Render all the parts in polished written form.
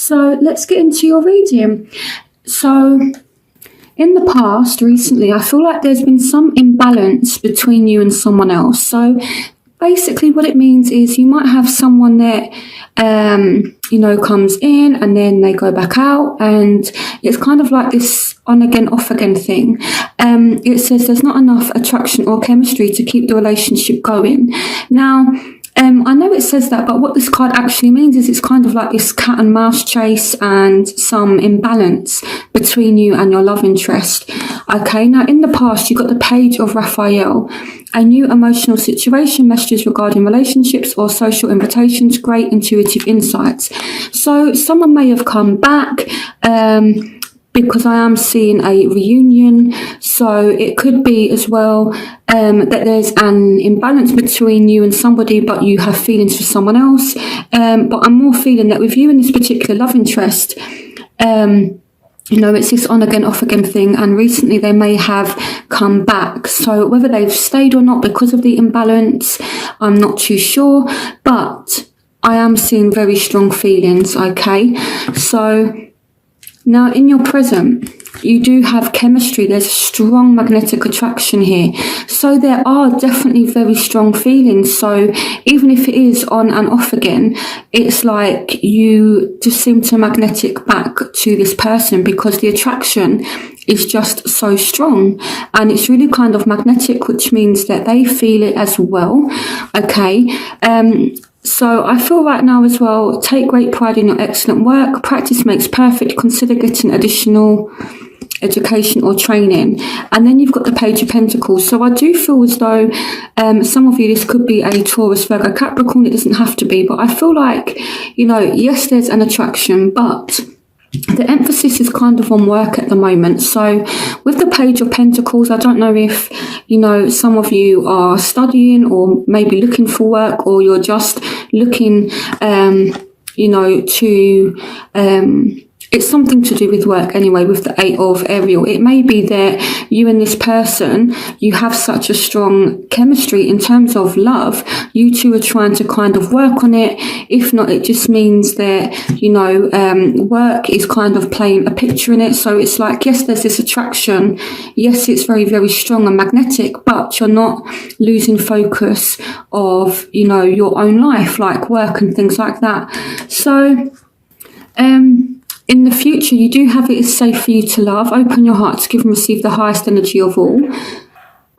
So let's get into your reading. So in the past, recently, I feel like there's been some imbalance between you and someone else. So basically what it means is you might have someone that comes in and then they go back out, and it's kind of like this on again off again thing. It says there's not enough attraction or chemistry to keep the relationship going. Now I know it says that, but what this card actually means is it's kind of like this cat and mouse chase and some imbalance between you and your love interest. Okay, now in the past, you got the Page of Raphael, a new emotional situation, messages regarding relationships or social invitations, great intuitive insights. So someone may have come back, because I am seeing a reunion. So it could be as well that there's an imbalance between you and somebody, but you have feelings for someone else. But I'm more feeling that with you and this particular love interest, it's this on again, off again thing. And recently they may have come back. So whether they've stayed or not because of the imbalance, I'm not too sure. But I am seeing very strong feelings, okay? So now, in your present, you do have chemistry. There's a strong magnetic attraction here. So there are definitely very strong feelings. So even if it is on and off again, it's like you just seem to magnetic back to this person because the attraction is just so strong. And it's really kind of magnetic, which means that they feel it as well. Okay. So I feel right now as well, take great pride in your excellent work. Practice makes perfect. Consider getting additional education or training. And then you've got the Page of Pentacles. So I do feel as though some of you, this could be a Taurus, Virgo, Capricorn. It doesn't have to be. But I feel like, yes, there's an attraction, but the emphasis is kind of on work at the moment. So with the Page of Pentacles, I don't know if, some of you are studying or maybe looking for work, or you're just looking, it's something to do with work anyway, with the Eight of Ariel. It may be that you and this person, you have such a strong chemistry in terms of love. You two are trying to kind of work on it. If not, it just means that, work is kind of playing a picture in it. So it's like, yes, there's this attraction. Yes, it's very, very strong and magnetic, but you're not losing focus of, your own life, like work and things like that. So, in the future, you do have it is safe for you to love. Open your heart to give and receive the highest energy of all.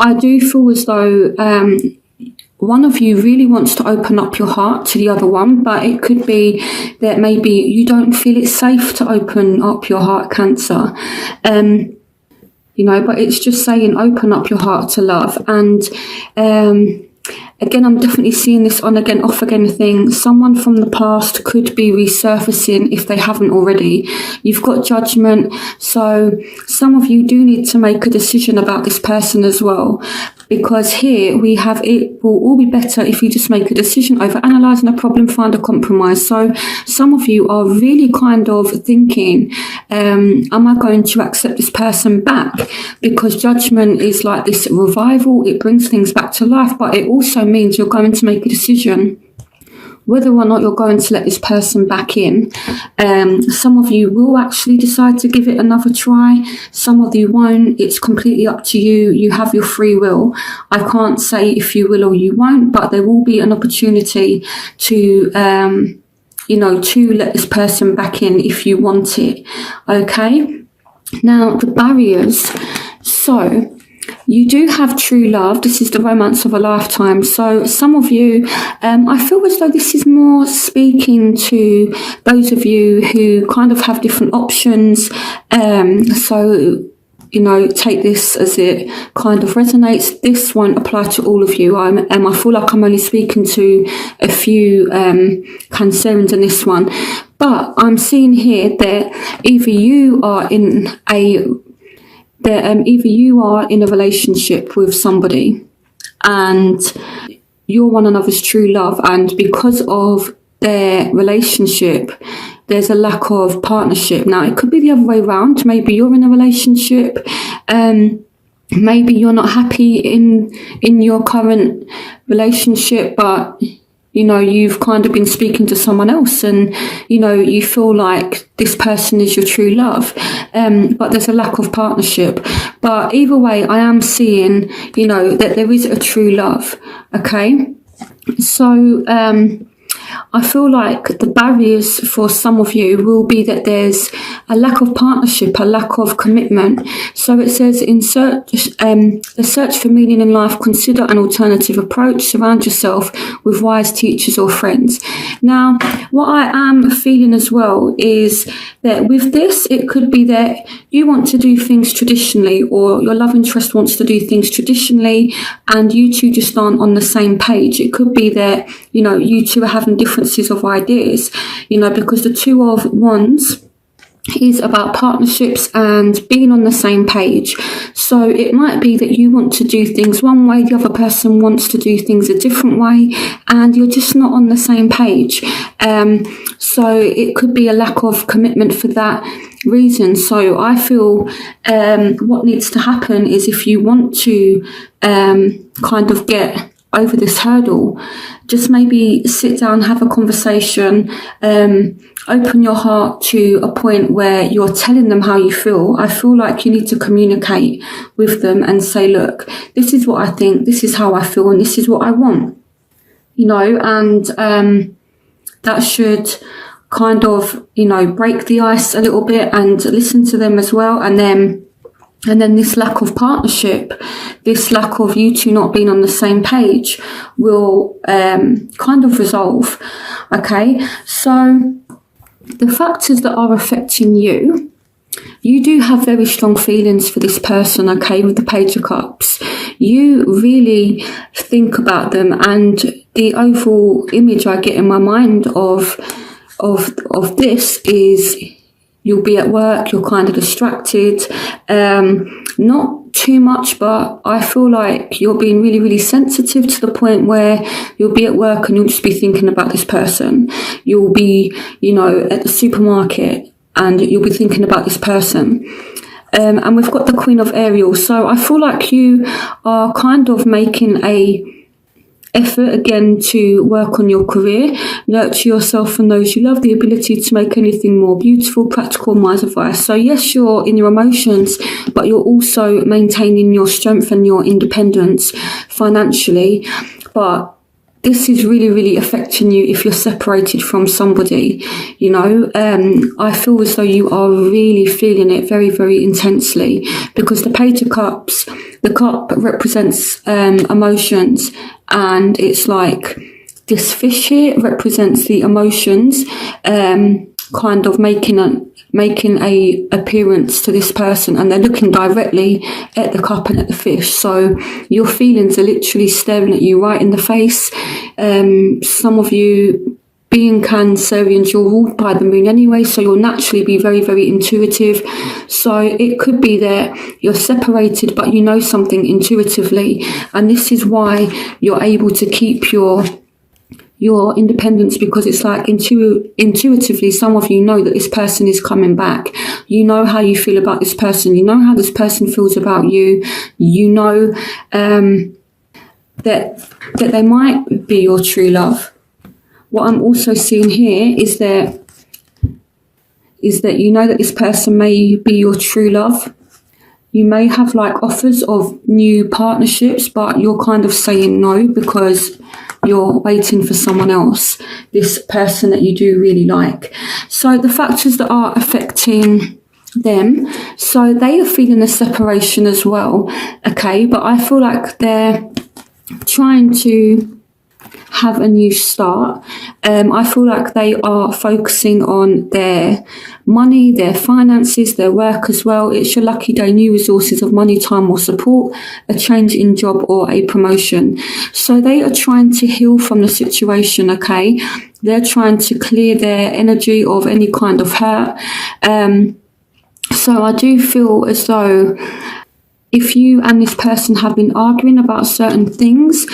I do feel as though one of you really wants to open up your heart to the other one, but it could be that maybe you don't feel it's safe to open up your heart, Cancer. But it's just saying open up your heart to love. And again, I'm definitely seeing this on again, off again thing. Someone from the past could be resurfacing if they haven't already. You've got Judgment. So some of you do need to make a decision about this person as well. Because here we have, it will all be better if you just make a decision over analysing a problem, find a compromise. So some of you are really kind of thinking, am I going to accept this person back? Because Judgment is like this revival. It brings things back to life, but it also means you're going to make a decision whether or not you're going to let this person back in. Some of you will actually decide to give it another try. Some of you won't. It's completely up to you. You have your free will. I can't say if you will or you won't, but there will be an opportunity to, to let this person back in if you want it. Okay? Now, the barriers. So you do have true love. This is the romance of a lifetime. So some of you, I feel as though this is more speaking to those of you who kind of have different options. Take this as it kind of resonates. This won't apply to all of you. I feel like I'm only speaking to a few Cancerians in this one. But I'm seeing here that either you are in a relationship with somebody and you're one another's true love, and because of their relationship there's a lack of partnership. Now it could be the other way around. Maybe you're in a relationship, maybe you're not happy in your current relationship, but you've kind of been speaking to someone else and, you feel like this person is your true love, but there's a lack of partnership. But either way, I am seeing, that there is a true love, okay? So, I feel like the barriers for some of you will be that there's a lack of partnership, a lack of commitment. So it says in the search for meaning in life, consider an alternative approach, surround yourself with wise teachers or friends. Now, what I am feeling as well is that with this, it could be that you want to do things traditionally, or your love interest wants to do things traditionally, and you two just aren't on the same page. It could be that, you two are having differences of ideas, because the Two of Wands is about partnerships and being on the same page. So it might be that you want to do things one way, the other person wants to do things a different way, and you're just not on the same page. So it could be a lack of commitment for that reason. So I feel what needs to happen is, if you want to kind of get over this hurdle, just maybe sit down, have a conversation, open your heart to a point where you're telling them how you feel. I feel like you need to communicate with them and say, look, this is what I think, this is how I feel, and this is what I want, and that should kind of, break the ice a little bit and listen to them as well. And then this lack of partnership, this lack of you two not being on the same page will kind of resolve. Okay, so the factors that are affecting you, you do have very strong feelings for this person, okay, with the Page of Cups. You really think about them, and the overall image I get in my mind of this is, you'll be at work, you're kind of distracted, not too much, but I feel like you're being really, really sensitive to the point where you'll be at work and you'll just be thinking about this person. You'll be, at the supermarket and you'll be thinking about this person. And we've got the Queen of Ariels. So I feel like you are kind of making a effort again to work on your career, nurture yourself and those you love, the ability to make anything more beautiful, practical, wise advice. So yes, you're in your emotions, but you're also maintaining your strength and your independence financially. But this is really, really affecting you if you're separated from somebody, I feel as though you are really feeling it very, very intensely, because the Page of Cups, the cup represents emotions, and it's like this fish here represents the emotions, kind of making a appearance to this person, and they're looking directly at the cup and at the fish. So your feelings are literally staring at you right in the face. Some of you, being Cancerians, you're ruled by the moon anyway, so you'll naturally be very, very intuitive. So it could be that you're separated, but you know something intuitively, and this is why you're able to keep your independence, because it's like intuitively, some of you know that this person is coming back. You know how you feel about this person. You know how this person feels about you. You know that they might be your true love. What I'm also seeing here is that you know that this person may be your true love. You may have like offers of new partnerships, but you're kind of saying no because you're waiting for someone else, this person that you do really like. So the factors that are affecting them, so they are feeling the separation as well, okay, but I feel like they're trying to have a new start. I feel like they are focusing on their money, their finances, their work as well. It's your lucky day, new resources of money, time or support, a change in job or a promotion. So they are trying to heal from the situation, okay? They're trying to clear their energy of any kind of hurt. So I do feel as though if you and this person have been arguing about certain things,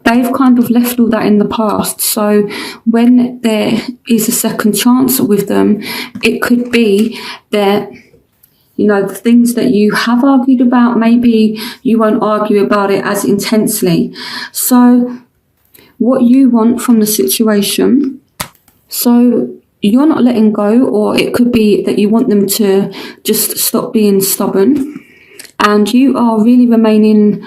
they've kind of left all that in the past. So when there is a second chance with them, it could be that, the things that you have argued about, maybe you won't argue about it as intensely. So what you want from the situation. So you're not letting go, or it could be that you want them to just stop being stubborn, and you are really remaining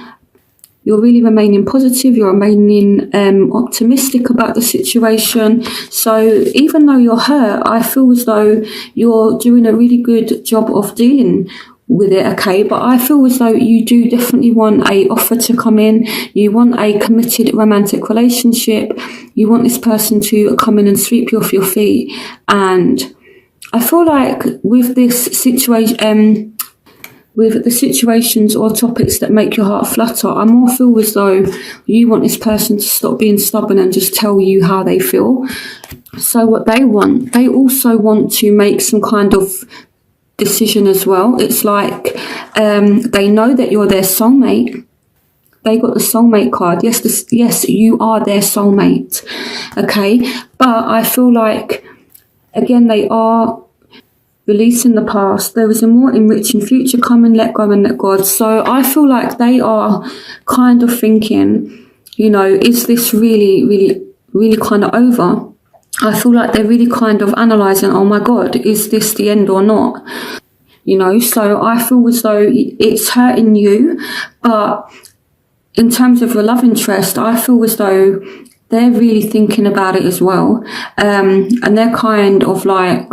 positive, you're remaining optimistic about the situation. So even though you're hurt, I feel as though you're doing a really good job of dealing with it, okay? But I feel as though you do definitely want a offer to come in. You want a committed romantic relationship. You want this person to come in and sweep you off your feet. And I feel like with this situation, with the situations or topics that make your heart flutter, I more feel as though you want this person to stop being stubborn and just tell you how they feel. So what they want, they also want to make some kind of decision as well. It's like they know that you're their soulmate. They got the soulmate card. Yes, you are their soulmate. Okay, but I feel like, again, they are releasing the past. There is a more enriching future coming. Let go and let God. So I feel like they are kind of thinking, is this really kind of over? I feel like they're really kind of analysing, oh my God, is this the end or not? So I feel as though it's hurting you, but in terms of your love interest, I feel as though they're really thinking about it as well. And they're kind of like,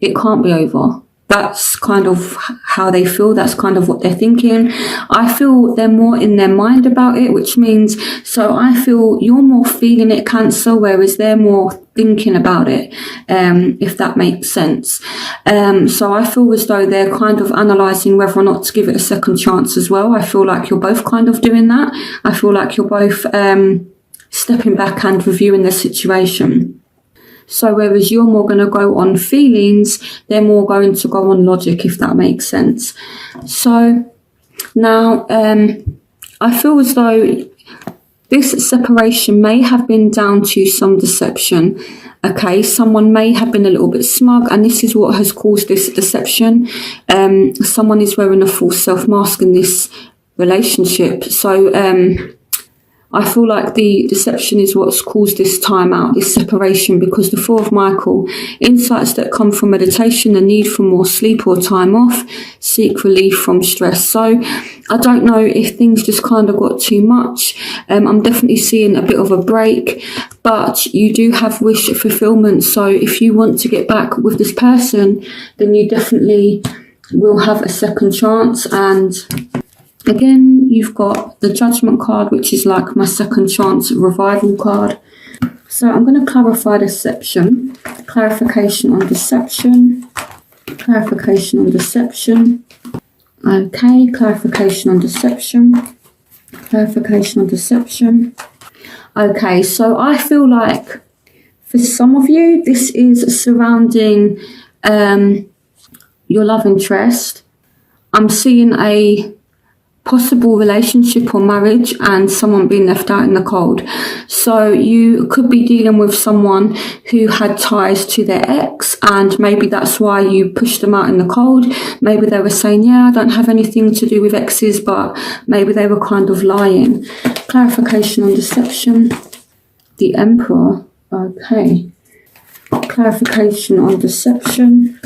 it can't be over. That's kind of how they feel. That's kind of what they're thinking. I feel they're more in their mind about it, which means, so I feel you're more feeling it, Cancer, whereas they're more thinking about it, if that makes sense. So I feel as though they're kind of analysing whether or not to give it a second chance as well. I feel like you're both kind of doing that. I feel like you're both stepping back and reviewing the situation. So whereas you're more going to go on feelings, they're more going to go on logic, if that makes sense. So now I feel as though this separation may have been down to some deception. Okay, someone may have been a little bit smug, and this is what has caused this deception. Someone is wearing a false self-mask in this relationship. So I feel like the deception is what's caused this time out, this separation, because the Four of Michael, insights that come from meditation, the need for more sleep or time off, seek relief from stress. So I don't know if things just kind of got too much. I'm definitely seeing a bit of a break, but you do have wish fulfillment. So if you want to get back with this person, then you definitely will have a second chance. And again, you've got the Judgment card, which is like my second chance revival card. So I'm going to clarify deception. Clarification on deception. Clarification on deception. Okay, clarification on deception. Clarification on deception. Okay, so I feel like for some of you, this is surrounding your love interest. I'm seeing a possible relationship or marriage and someone being left out in the cold. So you could be dealing with someone who had ties to their ex, and maybe that's why you pushed them out in the cold. Maybe they were saying, yeah, I don't have anything to do with exes, but maybe they were kind of lying. Clarification on deception. The Emperor. Okay. Clarification on deception.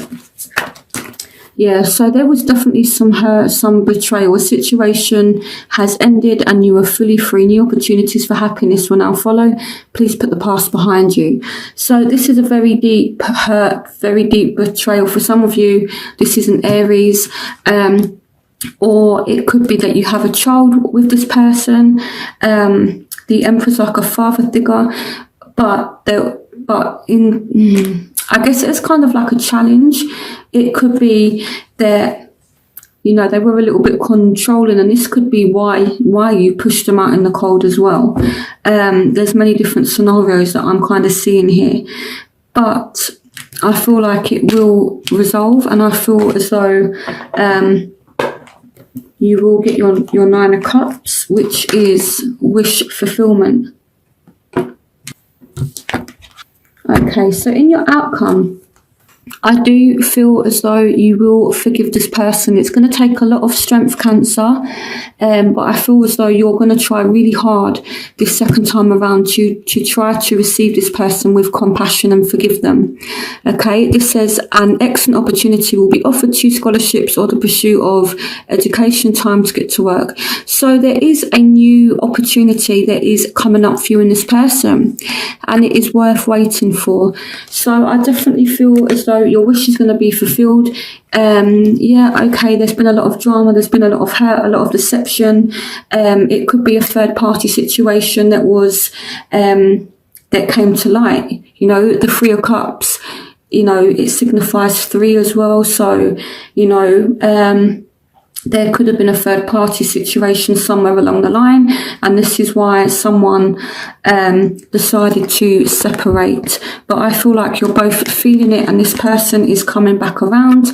Yeah, so there was definitely some hurt, some betrayal. A situation has ended and you are fully free. New opportunities for happiness will now follow. Please put the past behind you. So this is a very deep hurt, very deep betrayal. For some of you, this is an Aries, or it could be that you have a child with this person. The Emperor's like a father figure, I guess it's kind of like a challenge. It could be that, they were a little bit controlling, and this could be why you pushed them out in the cold as well. There's many different scenarios that I'm kind of seeing here, but I feel like it will resolve, and I feel as though you will get your Nine of Cups, which is wish fulfillment. Okay, so in your outcome, I do feel as though you will forgive this person. It's going to take a lot of strength, Cancer, but I feel as though you're going to try really hard this second time around to try to receive this person with compassion and forgive them. Okay, this says an excellent opportunity will be offered to you, scholarships or the pursuit of education, time to get to work. So there is a new opportunity that is coming up for you in this person, and it is worth waiting for. So I definitely feel as though your wish is going to be fulfilled. Okay, there's been a lot of drama, there's been a lot of hurt, a lot of deception. It could be a third party situation that was that came to light. You know, the Three of Cups, you know, it signifies 3 as well. So, you know, there could have been a third party situation somewhere along the line, and this is why someone decided to separate. But I feel like you're both feeling it, and this person is coming back around.